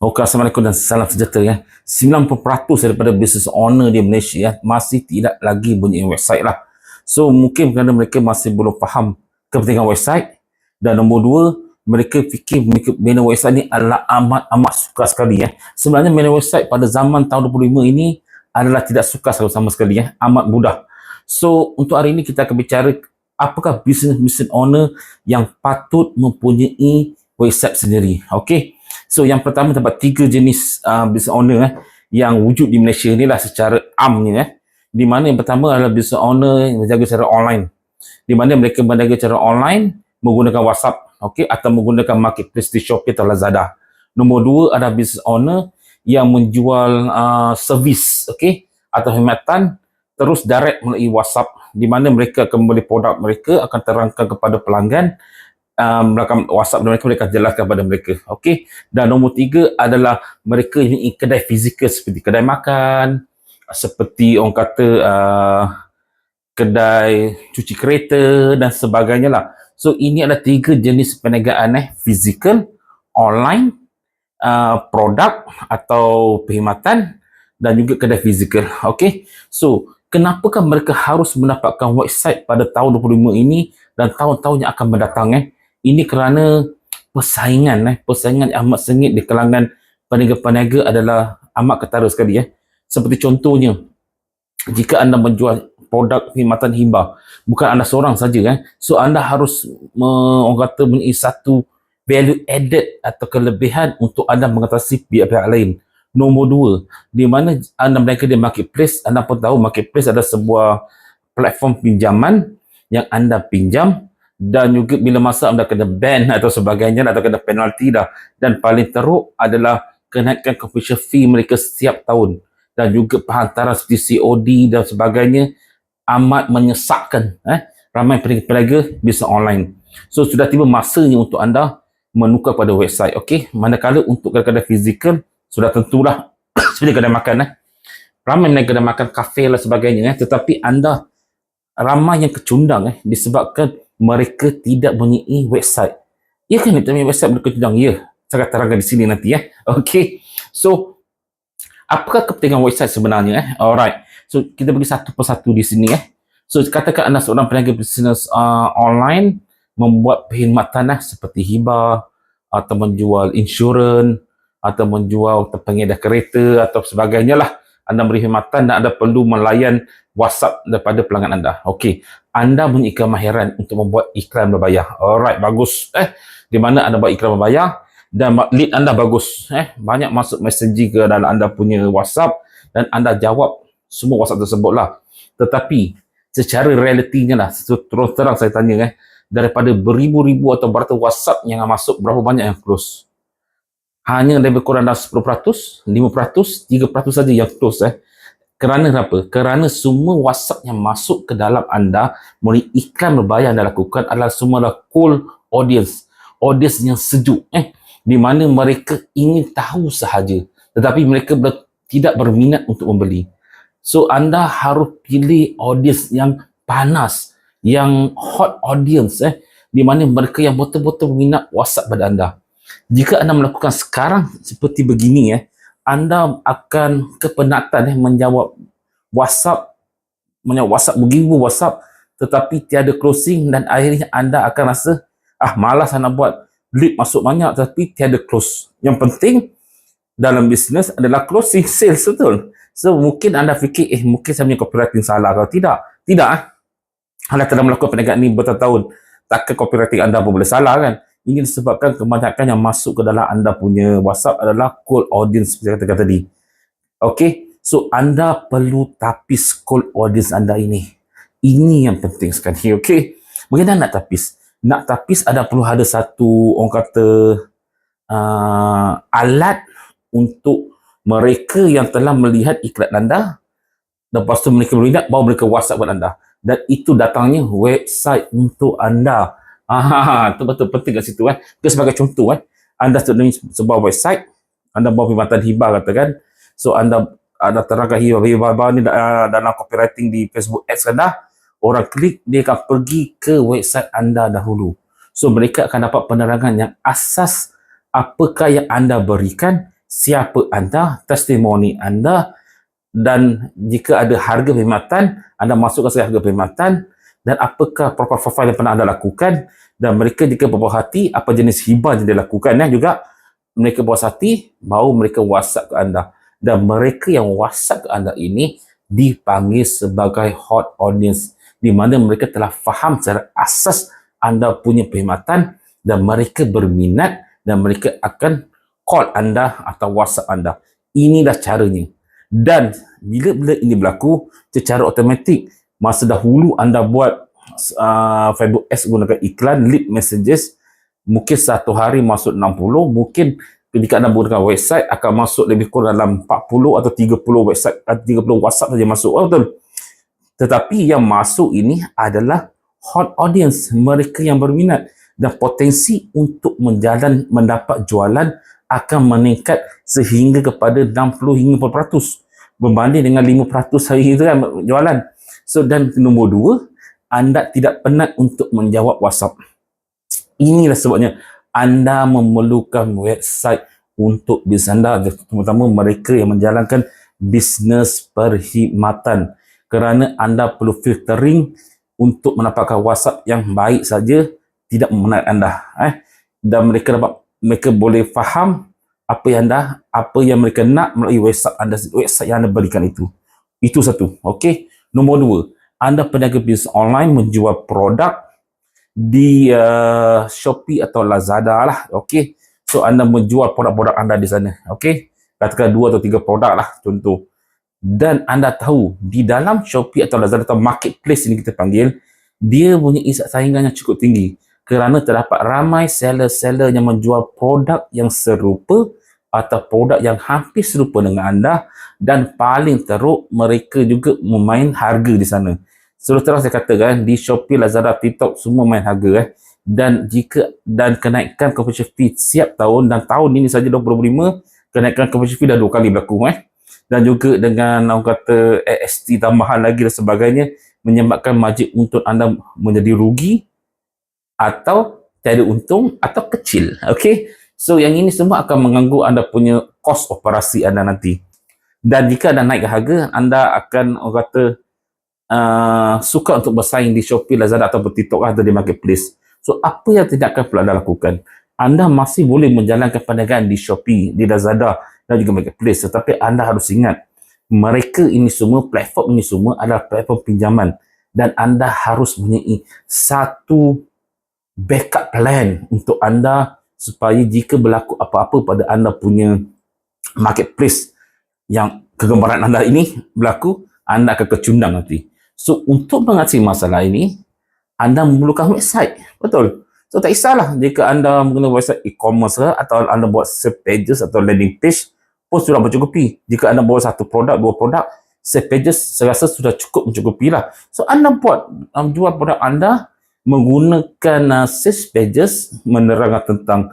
Okey, Assalamualaikum dan salam sejahtera ya. 90% daripada business owner di Malaysia ya, masih tidak lagi punya website lah. So mungkin kerana mereka masih belum faham kepentingan website, dan nombor dua, mereka fikir bina website ni adalah amat sukar sekali ya. Sebenarnya bina website pada zaman tahun 25 ini adalah tidak sukar sama sekali ya, amat mudah. So untuk hari ini kita akan bicara apakah business owner yang patut mempunyai website sendiri. Okey. So yang pertama terdapat 3 jenis business owner yang wujud di Malaysia ni lah secara amnya. Di mana yang pertama adalah business owner yang berjaga secara online. Di mana mereka berniaga secara online menggunakan WhatsApp, okey, atau menggunakan marketplace di Shopee atau Lazada. Nombor dua ada business owner yang menjual servis, okey, atau khidmatan terus direct melalui WhatsApp, di mana mereka akan membeli produk mereka, akan terangkan kepada pelanggan belakang WhatsApp mereka jelaskan kepada mereka. Okey. Dan nombor 3 adalah mereka ini kedai fizikal seperti kedai makan, seperti orang kata kedai cuci kereta dan sebagainya lah. So ini adalah 3 jenis perniagaan fizikal, online, produk atau perkhidmatan, dan juga kedai fizikal. Okey. So kenapakah mereka harus mendapatkan website pada tahun 25 ini dan tahun-tahun yang akan mendatang Ini kerana persaingan yang amat sengit di kalangan peniaga-peniaga adalah amat ketara sekali Seperti contohnya, jika anda menjual produk perkhidmatan hibah, bukan anda seorang saja so anda harus orang kata mempunyai satu value added atau kelebihan untuk anda mengatasi pihak-pihak lain. Nombor 2, di mana anda berniaga di marketplace, anda pun tahu marketplace adalah sebuah platform pinjaman yang anda pinjam, dan juga bila masa anda kena ban atau sebagainya atau kena penalti dah. Dan paling teruk adalah kenaikan commission fee mereka setiap tahun, dan juga penghantaran seperti COD dan sebagainya amat menyesakkan ramai peniaga bisnes online. So sudah tiba masanya untuk anda menukar pada website. Okey, manakala untuk kedai-kedai fizikal sudah tentulah seperti kedai makan ramai kedai makan, kafe dan sebagainya tetapi anda ramai yang kecundang disebabkan mereka tidak mempunyai website. Ya kan, kita punya website berkecundang? Ya, saya akan terangkan di sini nanti Okey. So apakah kepentingan website sebenarnya Alright. So kita bagi satu persatu di sini So katakan anda seorang peniaga bisnes online membuat perkhidmatan seperti hibah atau menjual insurans atau menjual pengedar kereta atau sebagainya lah. Anda beri khidmatan dan anda perlu melayan WhatsApp daripada pelanggan anda. Okey, anda punya kemahiran untuk membuat iklan berbayar. Alright, bagus. Di mana anda buat iklan berbayar dan lead anda bagus. Banyak masuk messaging ke dalam anda punya WhatsApp dan anda jawab semua WhatsApp tersebut lah. Tetapi secara realitinya lah, terus terang saya tanya daripada beribu-ribu atau beratus WhatsApp yang masuk, berapa banyak yang close? Hanya lebih kurang dalam 10%, 5%, 3% saja yang close Kerana apa? Kerana semua WhatsApp yang masuk ke dalam anda melalui iklan berbayar anda lakukan adalah semua cold audience. Audience yang sejuk di mana mereka ingin tahu sahaja tetapi mereka tidak berminat untuk membeli. So anda harus pilih audience yang panas, yang hot audience di mana mereka yang betul-betul minat WhatsApp pada anda. Jika anda melakukan sekarang seperti begini anda akan kepenatan menjawab WhatsApp beribu WhatsApp tetapi tiada closing, dan akhirnya anda akan rasa malas anda buat, lead masuk banyak tapi tiada close. Yang penting dalam bisnes adalah closing sales, betul? So mungkin anda fikir mungkin saya punya copywriting salah. Kalau tidak anda telah melakukan perniagaan ini bertahun-tahun, takkan copywriting anda pun boleh salah kan? Ini disebabkan kebanyakan yang masuk ke dalam anda punya WhatsApp adalah cold audience seperti kata tadi. Okey, so anda perlu tapis cold audience anda ini. Ini yang penting sekali, okey? Bagaimana nak tapis? Nak tapis ada perlu ada satu orang kata alat untuk mereka yang telah melihat iklan anda. Lepas tu mereka berminat, baru mereka WhatsApp buat anda. Dan itu datangnya website untuk anda. Itu betul penting kat situ Sebagai contoh anda sedang sebuah website, anda bawa perkhidmatan hibah katakan. So anda terangkan hibah ni dalam copywriting di Facebook Ads anda. Orang klik, dia akan pergi ke website anda dahulu. So mereka akan dapat penerangan yang asas apakah yang anda berikan siapa anda, testimoni anda, dan jika ada harga perkhidmatan, anda masukkan sekali harga perkhidmatan, dan apakah profil yang pernah anda lakukan, dan mereka jika berpuas hati, apa jenis hibah yang dia lakukan, juga mereka puas hati, baru mereka WhatsApp ke anda. Dan mereka yang WhatsApp ke anda ini dipanggil sebagai hot audience, di mana mereka telah faham secara asas anda punya perkhidmatan dan mereka berminat dan mereka akan call anda atau WhatsApp anda. Inilah caranya. Dan bila ini berlaku secara automatik, masa dahulu anda buat Facebook Ads gunakan iklan, lead messages, mungkin satu hari masuk 60, mungkin ketika anda menggunakan website akan masuk lebih kurang dalam 40 atau 30 website, 30 WhatsApp saja masuk. Oh, betul. Tetapi yang masuk ini adalah hot audience, mereka yang berminat, dan potensi untuk mendapat jualan akan meningkat sehingga kepada 60 hingga 40% berbanding dengan 5% hari itu kan jualan. So, dan nombor dua, anda tidak penat untuk menjawab WhatsApp. Inilah sebabnya anda memerlukan website untuk bisnes anda, terutama mereka yang menjalankan bisnes perkhidmatan, kerana anda perlu filtering untuk mendapatkan WhatsApp yang baik saja, tidak memenuhi anda, dan mereka boleh faham apa yang mereka nak melalui website yang anda berikan itu. Itu satu. Okey. Nombor dua, anda peniaga bisnes online menjual produk di Shopee atau Lazada lah. Okey. So, anda menjual produk-produk anda di sana. Okey. Katakan 2 atau 3 produk lah contoh. Dan anda tahu, di dalam Shopee atau Lazada atau marketplace ini kita panggil, dia punya saingan yang cukup tinggi. Kerana terdapat ramai seller-seller yang menjual produk yang serupa atau produk yang hampir serupa dengan anda, dan paling teruk mereka juga memain harga di sana. Terus saya katakan di Shopee, Lazada, TikTok semua main harga dan kenaikan commission fee setiap tahun, dan tahun ini saja 2025 kenaikan commission fee dah 2 kali berlaku dan juga dengan orang kata AST tambahan lagi dan sebagainya, menyebabkan margin untuk anda menjadi rugi atau tiada untung atau kecil. Okey. So yang ini semua akan mengganggu anda punya kos operasi anda nanti. Dan jika anda naik harga, anda akan orang kata suka untuk bersaing di Shopee, Lazada atau TikTok atau di marketplace. So apa yang tidak akan perlu anda lakukan? Anda masih boleh menjalankan perniagaan di Shopee, di Lazada dan juga marketplace, tetapi anda harus ingat, mereka ini semua, platform ini semua adalah platform pinjaman, dan anda harus mempunyai satu backup plan untuk anda supaya jika berlaku apa-apa pada anda punya marketplace yang kegemaran anda ini berlaku, anda akan kecundang nanti. So, untuk mengatasi masalah ini, anda memerlukan website. Betul. So, tak kisahlah jika anda menggunakan website e-commerce atau anda buat sales pages atau landing page, pun sudah mencukupi. Jika anda buat satu produk, 2 produk, sales pages saya rasa sudah cukup mencukupi lah. So, anda buat jual produk anda menggunakan sales pages, menerangkan tentang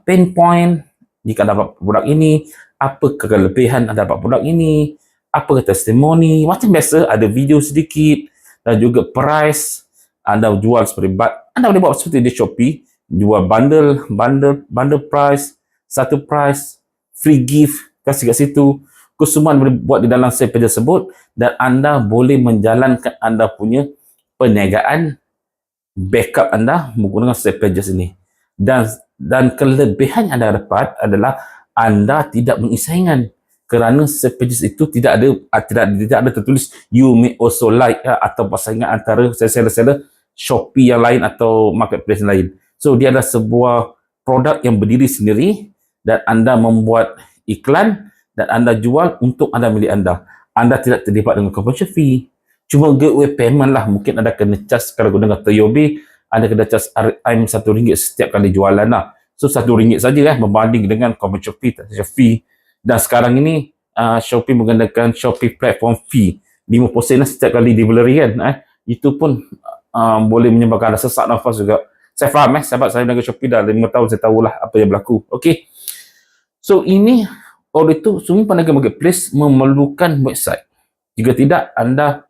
pain point jika anda dapat produk ini, apa kelebihan anda dapat produk ini, apa testimoni, macam biasa, ada video sedikit, dan juga price. Anda jual seperti anda boleh buat seperti di Shopee, jual bundle price, satu price, free gift, kasih kat situ. Semua anda boleh buat di dalam sales page tersebut, dan anda boleh menjalankan anda punya perniagaan backup anda menggunakan sales pages ini. Dan kelebihan yang anda dapat adalah anda tidak mengisaingan, kerana sales pages itu tidak ada tertulis you may also like atau persaingan antara seller-seller Shopee yang lain atau marketplace yang lain. So dia adalah sebuah produk yang berdiri sendiri, dan anda membuat iklan dan anda jual untuk anda milik anda. Anda tidak terlibat dengan commission fee. Cuma gateway payment lah, mungkin anda kena charge kalau guna TOB, anda kena charge RM RM1 setiap kali jualan lah. So RM1 saja berbanding dengan commission fee. Dan sekarang ini Shopee menggunakan Shopee platform fee 5% lah setiap kali delivery kan. Itu pun boleh menyebabkan anda sesak nafas juga. Saya faham sebab saya berniaga Shopee dah 5 tahun, saya tahulah apa yang berlaku. Okey. So ini oleh itu semua peniaga marketplace memerlukan website. Jika tidak, anda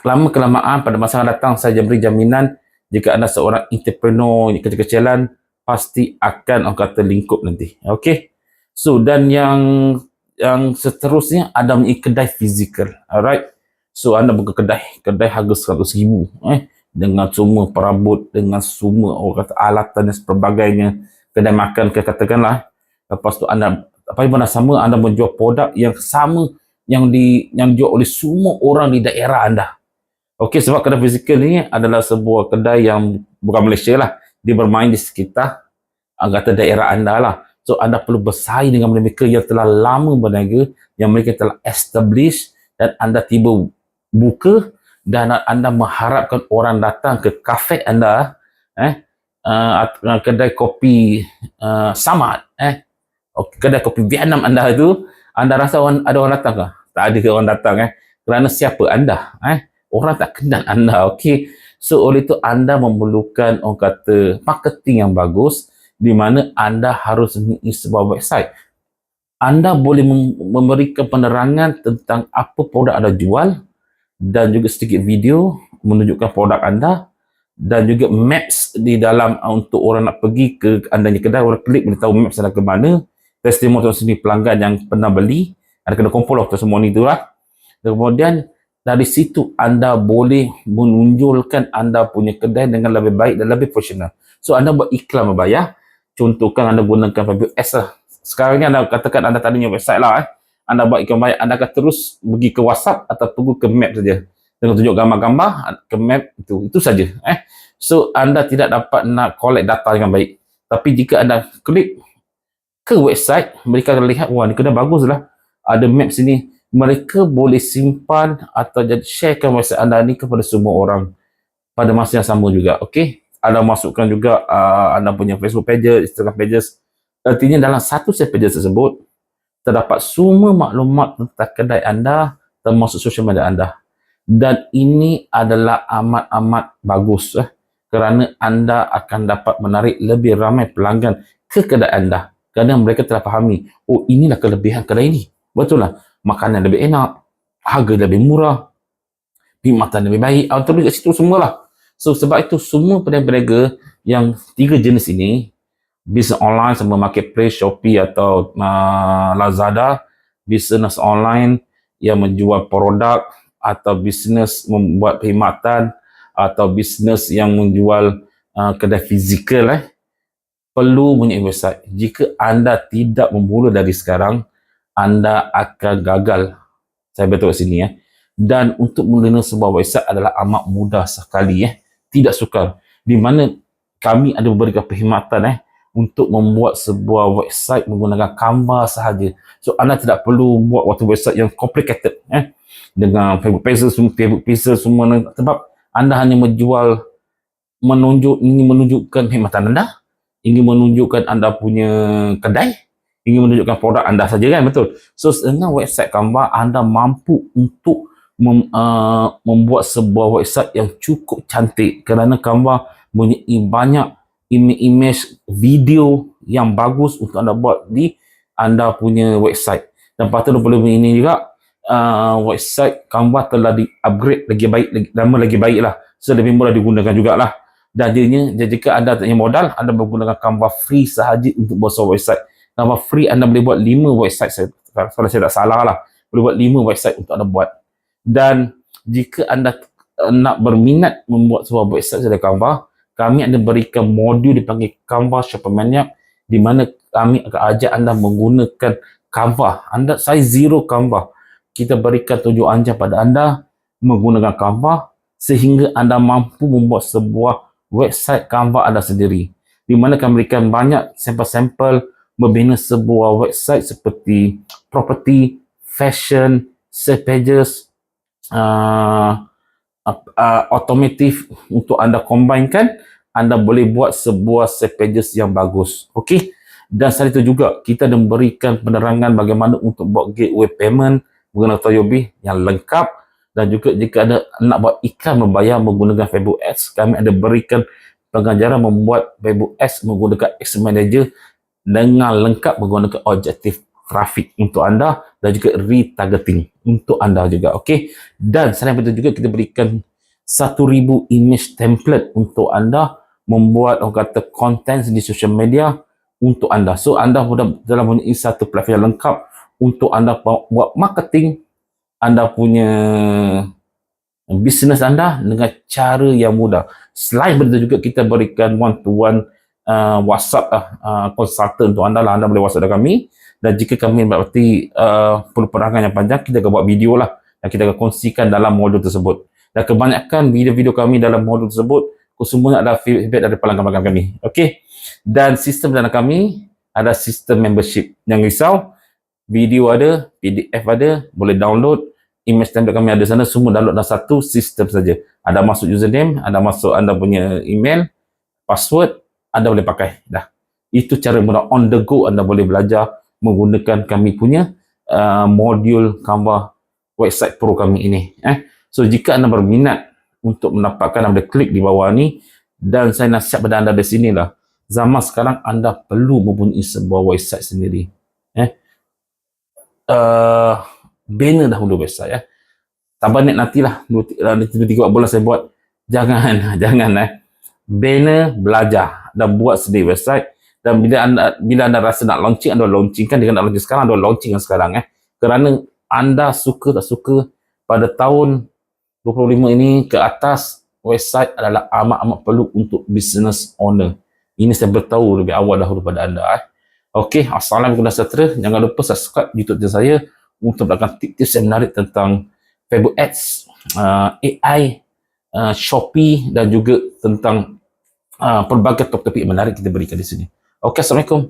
lama kelamaan pada masa akan datang saya beri jaminan, jika anda seorang entrepreneur kecil-kecilan, pasti akan orang kata lingkup nanti. Okey. So dan yang seterusnya ada kedai fizikal. Alright. So anda buka kedai harga 100,000 dengan semua perabot, dengan semua orang kata alatan dan sebagainya, kedai makan ke katakanlah. Lepas tu anda apabila sama anda menjual produk yang sama yang dijual oleh semua orang di daerah anda. Okey, sebab kedai fizikal ni adalah sebuah kedai yang bukan Malaysia lah. Dia bermain di sekitar kata daerah anda lah. So anda perlu bersaing dengan mereka yang telah lama berniaga, yang mereka telah establish, dan anda tiba buka dan anda mengharapkan orang datang ke kafe anda, kedai kopi Samad, kedai kopi Vietnam anda itu, anda rasa ada orang datang ke? Tak ada orang datang kerana siapa anda? Orang tak kenal anda. Okey. So oleh itu anda memerlukan orang kata marketing yang bagus, di mana anda harus mempunyai sebuah website. Anda boleh memberikan penerangan tentang apa produk anda jual dan juga sedikit video menunjukkan produk anda dan juga maps di dalam untuk orang nak pergi ke anda punya kedai, orang klik boleh tahu maps anda ke mana, testimoni sendiri pelanggan yang pernah beli, anda kena kumpul semua ni tu lah. Kemudian dari situ anda boleh menunjulkan anda punya kedai dengan lebih baik dan lebih profesional. So anda buat iklan berbayar. Contohkan anda gunakan Facebook Ads lah. Sekarang ni anda katakan anda tak ada website lah. Anda buat iklan bayar, anda akan terus pergi ke WhatsApp atau pergi ke map saja. Dengan tunjuk gambar-gambar ke map itu saja. So anda tidak dapat nak collect data dengan baik. Tapi jika anda klik ke website, mereka akan lihat, wah ni kedai bagus lah. Ada map sini. Mereka boleh simpan atau sharekan website anda ni kepada semua orang pada masa yang sama juga. Okey. Anda masukkan juga anda punya Facebook pages, Instagram pages. Artinya dalam satu set pages tersebut terdapat semua maklumat tentang kedai anda termasuk social media anda. Dan ini adalah amat-amat bagus kerana anda akan dapat menarik lebih ramai pelanggan ke kedai anda. Kerana mereka telah fahami, oh inilah kelebihan kedai ini. Betul lah. Makanan lebih enak, harga lebih murah, perkhidmatan lebih baik. Terus kat situ semualah. So sebab itu semua peniaga yang 3 jenis ini, bisnes online sama marketplace, Shopee atau Lazada, bisnes online yang menjual produk atau bisnes membuat perkhidmatan atau bisnes yang menjual kedai fizikal perlu punya website. Jika anda tidak memula dari sekarang, anda akan gagal. Saya betul kat sini Dan untuk membina sebuah website adalah amat mudah sekali tidak sukar, di mana kami ada memberikan perkhidmatan untuk membuat sebuah website menggunakan Canva sahaja. So anda tidak perlu buat waktu website yang complicated dengan Facebook Pixel semua, sebab anda hanya menunjukkan perkhidmatan anda, ingin menunjukkan anda punya kedai, ingin menunjukkan produk anda saja kan, betul. So dengan website Canva anda mampu untuk membuat sebuah website yang cukup cantik kerana Canva mempunyai banyak image video yang bagus untuk anda buat di anda punya website. Dan patut boleh ini juga website Canva telah di-upgrade lagi baik, lagi baik lah. So lebih mudah digunakan jugalah. Dan jika anda tak punya modal, anda menggunakan Canva free sahaja untuk buat sebuah website. Canva free anda boleh buat 5 website, kalau saya tak salah lah. Boleh buat 5 website untuk anda buat. Dan jika anda nak berminat membuat sebuah website dari Canva, kami akan berikan modul dipanggil Canva Shopper Maniac, di mana kami akan ajak anda menggunakan Canva. Saya zero Canva. Kita berikan tunjuk anja pada anda menggunakan Canva sehingga anda mampu membuat sebuah website Canva anda sendiri. Di mana kami berikan banyak sampel-sampel membina sebuah website seperti property, fashion, sales pages, otomotif untuk anda combine-kan, anda boleh buat sebuah sales pages yang bagus. Okey. Dan selain itu juga kita memberikan penerangan bagaimana untuk buat gateway payment menggunakan Toyobi yang lengkap, dan juga jika anda nak buat iklan membayar menggunakan Facebook Ads, kami ada berikan pengajaran membuat Facebook Ads menggunakan Ads Manager dengan lengkap menggunakan objektif trafik untuk anda dan juga retargeting untuk anda juga. Okey. Dan selain itu juga kita berikan 1,000 image template untuk anda membuat orang kata content di social media untuk anda. So anda sudah dalam punya satu platform yang lengkap untuk anda buat marketing anda punya bisnes anda dengan cara yang mudah. Selain benda juga kita berikan one to one WhatsApp konsultan untuk anda lah. Anda boleh WhatsApp kami, dan jika kami berarti perlu penerangan yang panjang, kita akan buat video lah dan kita akan kongsikan dalam modul tersebut. Dan kebanyakan video-video kami dalam modul tersebut semuanya adalah feedback dari pelanggan-pelanggan kami. Okey. Dan sistem dana kami ada sistem membership. Jangan risau, video ada, PDF ada, boleh download, image template kami ada sana, semua download dalam satu sistem saja. Anda masuk username, anda masuk anda punya email, password, anda boleh pakai. Dah. Itu cara mudah on the go anda boleh belajar menggunakan kami punya modul Canva website pro kami ini. So jika anda berminat untuk mendapatkan, anda klik di bawah ni, dan saya nasihat pada anda dari sinilah, zaman sekarang anda perlu mempunyai sebuah website sendiri. Banner dahulu website ya. Sabar nantilah 2-3 bulan saya buat. Jangan banner, belajar dan buat sendiri website. Dan bila anda rasa nak launching, anda launchingkan. Jika nak launching sekarang, anda launchingkan sekarang kerana anda suka tak suka, pada tahun 25 ini ke atas, website adalah amat-amat perlu untuk business owner. Ini saya beritahu lebih awal dahulu pada anda. Okey, assalamualaikum dan sejahtera. Jangan lupa subscribe YouTube channel saya untuk mendapatkan tips-tips yang menarik tentang Facebook Ads, AI, Shopee, dan juga tentang pelbagai topik-topik yang menarik kita berikan di sini. Okey, assalamualaikum.